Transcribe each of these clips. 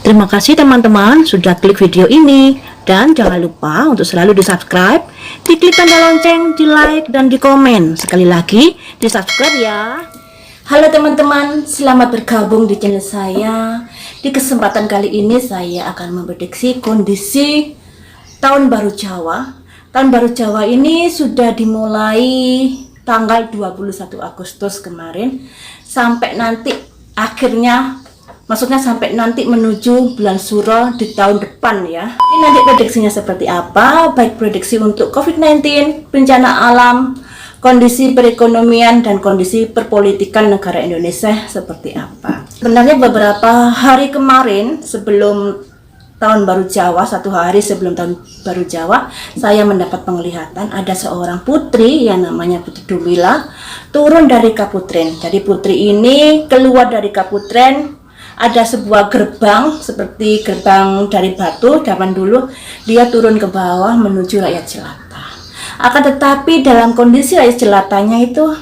Terima kasih teman-teman sudah klik video ini. Dan jangan lupa untuk selalu di-subscribe, diklik tanda lonceng, di-like, dan di-komen. Sekali lagi, di-subscribe ya. Halo teman-teman, selamat bergabung di channel saya. Di kesempatan kali ini saya akan memprediksi kondisi Tahun Baru Jawa. Tahun Baru Jawa ini sudah dimulai tanggal 21 Agustus kemarin sampai nanti akhirnya, maksudnya sampai nanti menuju bulan Suro di tahun depan ya. Ini nanti prediksinya seperti apa, baik prediksi untuk COVID-19, bencana alam, kondisi perekonomian dan kondisi perpolitikan negara Indonesia seperti apa. Sebenarnya beberapa hari kemarin sebelum Tahun Baru Jawa, satu hari sebelum Tahun Baru Jawa, saya mendapat penglihatan ada seorang putri yang namanya Putri Dumila turun dari Kaputren. Jadi putri ini keluar dari Kaputren, ada sebuah gerbang seperti gerbang dari batu zaman dulu, dia turun ke bawah menuju rakyat jelata. Akan tetapi dalam kondisi rakyat jelatanya itu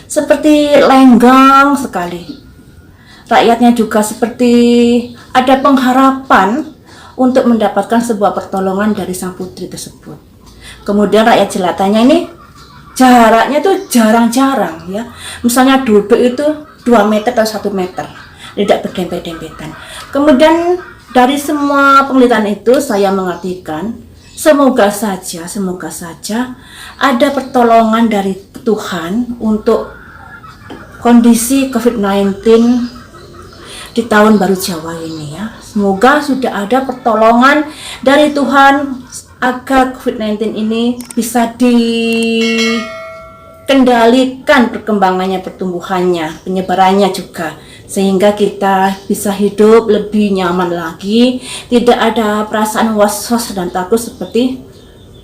seperti lenggang sekali. Rakyatnya juga seperti ada pengharapan untuk mendapatkan sebuah pertolongan dari sang putri tersebut. Kemudian rakyat jelatanya ini jaraknya tuh jarang-jarang ya. Misalnya duduk itu 2 meter atau 1 meter, tidak berdempet-dempetan. Kemudian dari semua penglihatan itu saya mengartikan semoga saja ada pertolongan dari Tuhan untuk kondisi COVID-19 di Tahun Baru Jawa ini ya. Semoga sudah ada pertolongan dari Tuhan agar COVID-19 ini bisa dikendalikan perkembangannya, pertumbuhannya, penyebarannya juga, sehingga kita bisa hidup lebih nyaman lagi, tidak ada perasaan was-was dan takut seperti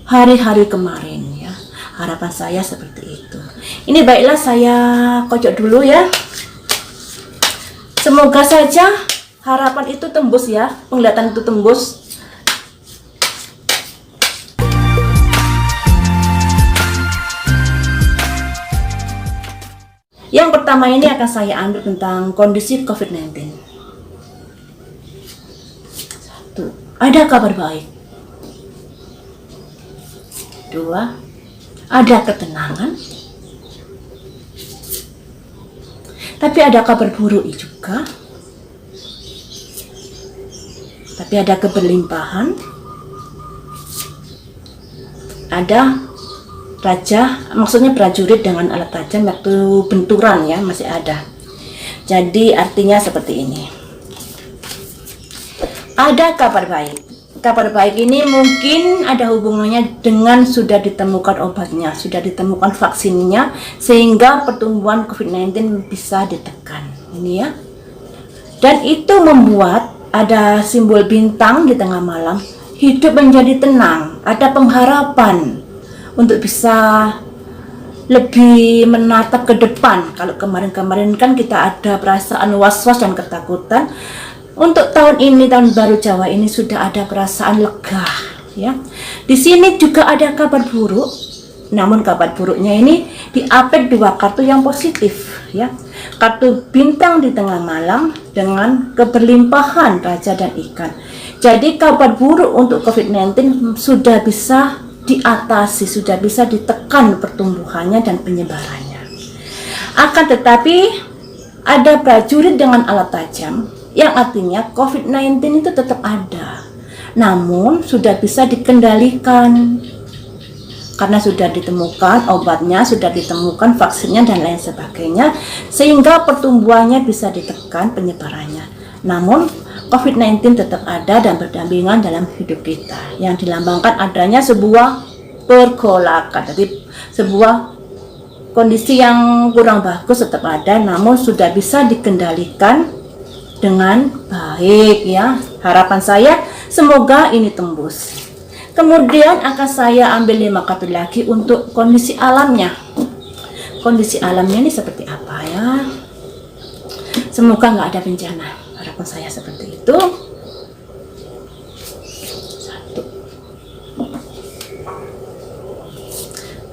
hari-hari kemarin ya. Harapan saya seperti itu. Ini baiklah, saya kocok dulu ya. Semoga saja harapan itu tembus ya, penglihatan itu tembus. Yang pertama ini akan saya ambil tentang kondisi COVID-19. 1. Ada kabar baik. 2. Ada ketenangan. Tapi ada kabar buruk juga. Tapi ada keberlimpahan. Ada raja, maksudnya prajurit dengan alat tajam waktu benturan ya, masih ada. Jadi artinya seperti ini. Ada kabar baik. Kabar baik ini mungkin ada hubungannya dengan sudah ditemukan obatnya, sudah ditemukan vaksinnya, sehingga pertumbuhan COVID-19 bisa ditekan. Ini ya. Dan itu membuat ada simbol bintang di tengah malam, hidup menjadi tenang, ada pengharapan untuk bisa lebih menatap ke depan. Kalau kemarin-kemarin kan kita ada perasaan was-was dan ketakutan. Untuk tahun ini, Tahun Baru Jawa ini sudah ada perasaan lega ya. Di sini juga ada kabar buruk. Namun kabar buruknya ini diapit 2 kartu yang positif ya. Kartu bintang di tengah malam dengan keberlimpahan raja dan ikan. Jadi kabar buruk untuk COVID-19 sudah bisa diatasi, sudah bisa ditekan pertumbuhannya dan penyebarannya. Akan tetapi ada prajurit dengan alat tajam, yang artinya COVID-19 itu tetap ada, namun sudah bisa dikendalikan karena sudah ditemukan obatnya, sudah ditemukan vaksinnya dan lain sebagainya, sehingga pertumbuhannya bisa ditekan, penyebarannya. Namun COVID-19 tetap ada dan berdampingan dalam hidup kita, yang dilambangkan adanya sebuah pergolakan. Jadi sebuah kondisi yang kurang bagus tetap ada, namun sudah bisa dikendalikan dengan baik ya. Harapan saya semoga ini tembus. Kemudian akan saya ambil 5 kartu lagi untuk kondisi alamnya. Kondisi alamnya ini seperti apa ya? Semoga nggak ada bencana. Harapan saya seperti itu.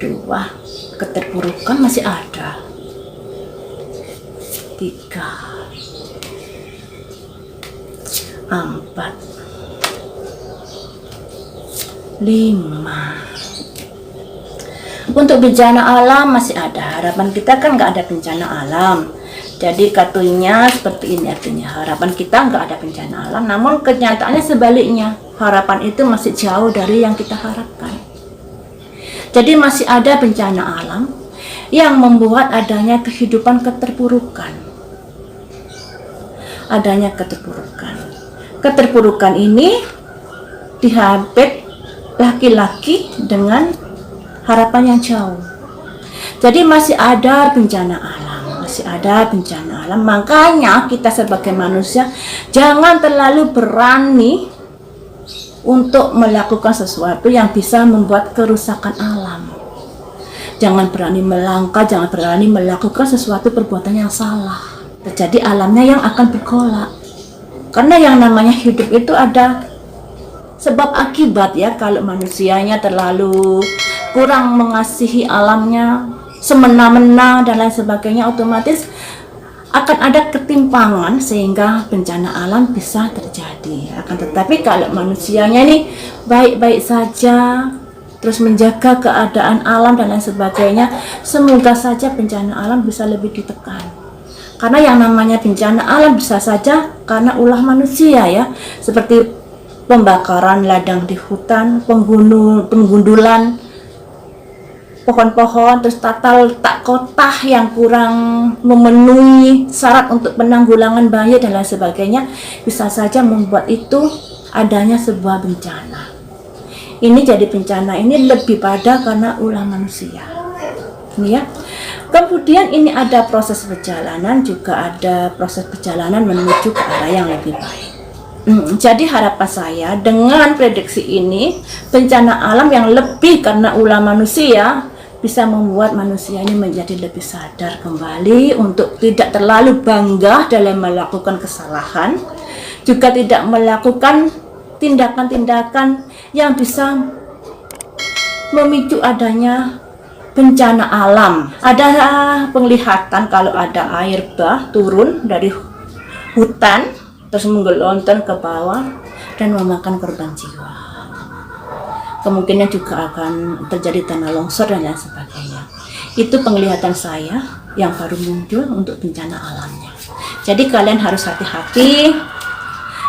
1, 2, keterpurukan masih ada. 3, 4, 5. Untuk bencana alam masih ada. Harapan kita kan nggak ada bencana alam. Jadi kartunya seperti ini, artinya harapan kita nggak ada bencana alam. Namun kenyataannya sebaliknya. Harapan itu masih jauh dari yang kita harapkan. Jadi masih ada bencana alam yang membuat adanya kehidupan keterpurukan. Adanya keterpurukan. Keterpurukan ini dihabit laki-laki dengan harapan yang jauh. Jadi masih ada bencana alam, masih ada bencana alam. Makanya kita sebagai manusia jangan terlalu berani untuk melakukan sesuatu yang bisa membuat kerusakan alam. Jangan berani melangkah, jangan berani melakukan sesuatu perbuatan yang salah. Terjadi alamnya yang akan bergolak. Karena yang namanya hidup itu ada sebab akibat ya. Kalau manusianya terlalu kurang mengasihi alamnya, semena-mena dan lain sebagainya, otomatis akan ada ketimpangan sehingga bencana alam bisa terjadi. Akan tetapi kalau manusianya ini baik-baik saja, terus menjaga keadaan alam dan lain sebagainya, semoga saja bencana alam bisa lebih ditekan. Karena yang namanya bencana alam bisa saja karena ulah manusia ya, seperti pembakaran ladang di hutan, penggundulan pohon-pohon, terus tata letak kota yang kurang memenuhi syarat untuk penanggulangan banjir dan lain sebagainya, bisa saja membuat itu adanya sebuah bencana. Ini jadi bencana ini lebih pada karena ulah manusia. Ini ya. Kemudian ini ada proses perjalanan, juga ada proses perjalanan menuju ke arah yang lebih baik. Jadi harapan saya dengan prediksi ini, bencana alam yang lebih karena ulah manusia bisa membuat manusia ini menjadi lebih sadar kembali untuk tidak terlalu bangga dalam melakukan kesalahan, juga tidak melakukan tindakan-tindakan yang bisa memicu adanya bencana alam. Ada penglihatan kalau ada air bah turun dari hutan terus menggelontor ke bawah dan memakan korban jiwa. Kemungkinan juga akan terjadi tanah longsor dan lain sebagainya. Itu penglihatan saya yang baru muncul untuk bencana alamnya. Jadi kalian harus hati-hati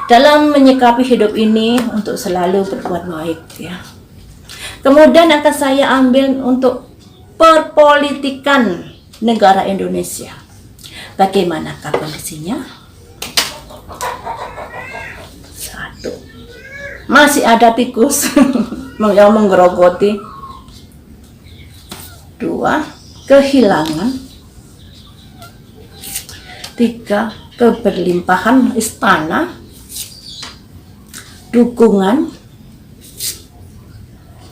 dalam menyikapi hidup ini untuk selalu berbuat baik ya. Kemudian akan saya ambil untuk perpolitikan negara Indonesia. Bagaimanakah kondisinya? 1. Masih ada tikus yang menggerogoti. 2. Kehilangan. 3. Keberlimpahan istana. Dukungan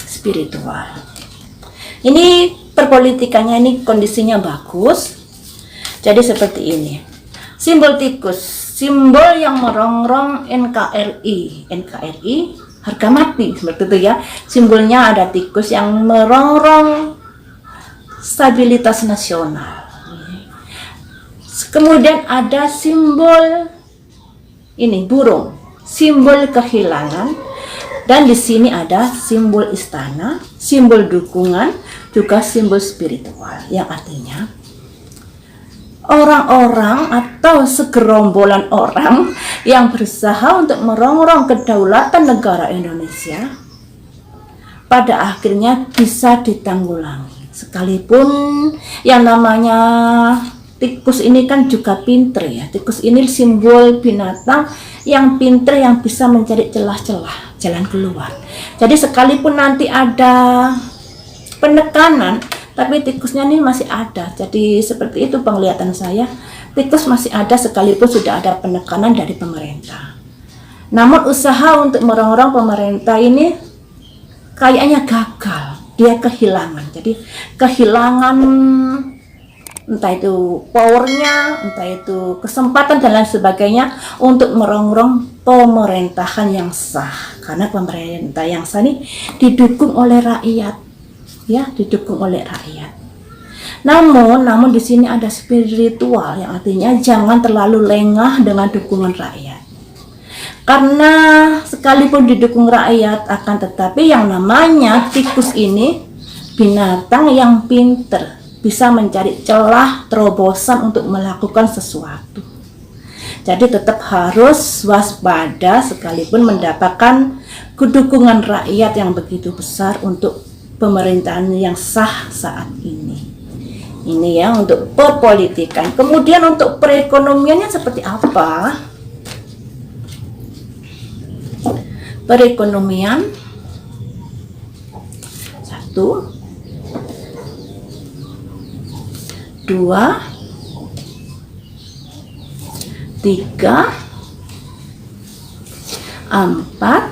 spiritual. Ini perpolitikannya ini kondisinya bagus. Jadi seperti ini. Simbol tikus, simbol yang merongrong NKRI. NKRI harga mati seperti itu ya. Simbolnya ada tikus yang merongrong stabilitas nasional. Kemudian ada simbol ini burung, simbol kehilangan, dan di sini ada simbol istana, simbol dukungan, juga simbol spiritual yang artinya orang-orang atau segerombolan orang yang berusaha untuk merongrong kedaulatan negara Indonesia pada akhirnya bisa ditanggulangi. Sekalipun yang namanya tikus ini kan juga pinter ya. Tikus ini simbol binatang yang pinter, yang bisa mencari celah-celah jalan keluar. Jadi sekalipun nanti ada penekanan, tapi tikusnya ini masih ada. Jadi seperti itu penglihatan saya, tikus masih ada sekalipun sudah ada penekanan dari pemerintah. Namun usaha untuk merongrong pemerintah ini kayaknya gagal, dia kehilangan. Jadi kehilangan entah itu powernya, entah itu kesempatan dan lain sebagainya untuk merongrong pemerintahan yang sah. Karena pemerintah yang sah ini didukung oleh rakyat. Ya, didukung oleh rakyat. Namun di sini ada spiritual yang artinya jangan terlalu lengah dengan dukungan rakyat. Karena sekalipun didukung rakyat, akan tetapi yang namanya tikus ini binatang yang pinter, bisa mencari celah terobosan untuk melakukan sesuatu. Jadi tetap harus waspada sekalipun mendapatkan dukungan rakyat yang begitu besar untuk pemerintahan yang sah saat ini. Ini ya untuk perpolitikan. Kemudian untuk perekonomiannya seperti apa? Perekonomian 1, 2, 3, 4,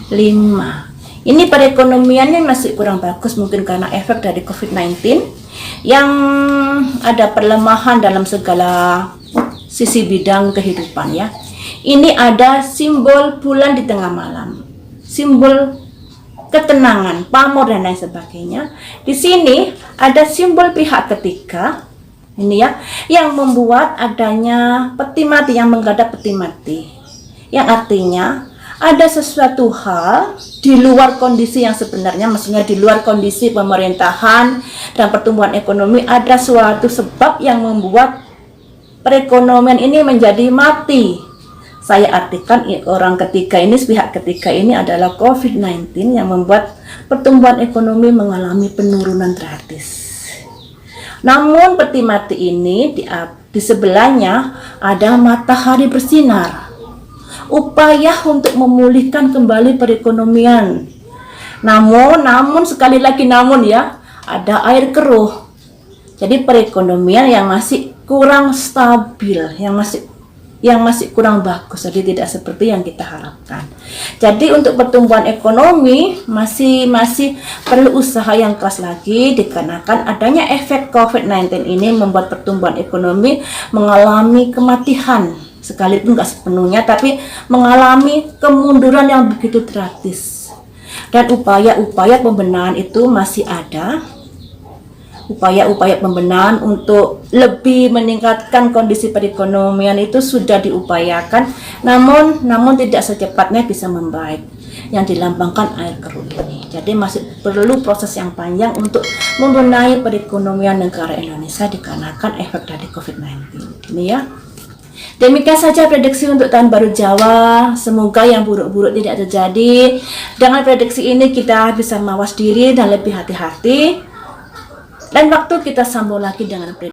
5. Ini perekonomiannya masih kurang bagus, mungkin karena efek dari COVID-19 yang ada pelemahan dalam segala sisi bidang kehidupan ya. Ini ada simbol bulan di tengah malam, simbol ketenangan, pamor dan lain sebagainya. Di sini ada simbol pihak ketiga, ini ya, yang membuat adanya peti mati, yang menghadap peti mati, yang artinya ada sesuatu hal di luar kondisi yang sebenarnya, maksudnya di luar kondisi pemerintahan dan pertumbuhan ekonomi, ada suatu sebab yang membuat perekonomian ini menjadi mati. Saya artikan orang ketiga ini, pihak ketiga ini adalah COVID-19 yang membuat pertumbuhan ekonomi mengalami penurunan drastis. Namun peti mati ini di sebelahnya ada matahari bersinar, upaya untuk memulihkan kembali perekonomian. Namun sekali lagi namun ya, ada air keruh. Jadi perekonomian yang masih kurang stabil, yang masih kurang bagus, jadi tidak seperti yang kita harapkan. Jadi untuk pertumbuhan ekonomi masih perlu usaha yang keras lagi, dikarenakan adanya efek COVID-19 ini membuat pertumbuhan ekonomi mengalami kematian, sekalipun nggak sepenuhnya, tapi mengalami kemunduran yang begitu drastis. Dan upaya-upaya pembenahan itu masih ada. Upaya-upaya pembenahan untuk lebih meningkatkan kondisi perekonomian itu sudah diupayakan, namun tidak secepatnya bisa membaik yang dilambangkan air keruh ini. Jadi masih perlu proses yang panjang untuk membenahi perekonomian negara Indonesia dikarenakan efek dari COVID-19 ini ya. Demikian saja prediksi untuk tahun baru Jawa. Semoga yang buruk-buruk tidak terjadi. Dengan prediksi ini kita bisa mawas diri dan lebih hati-hati. Dan waktu kita sambung lagi dengan prediksi.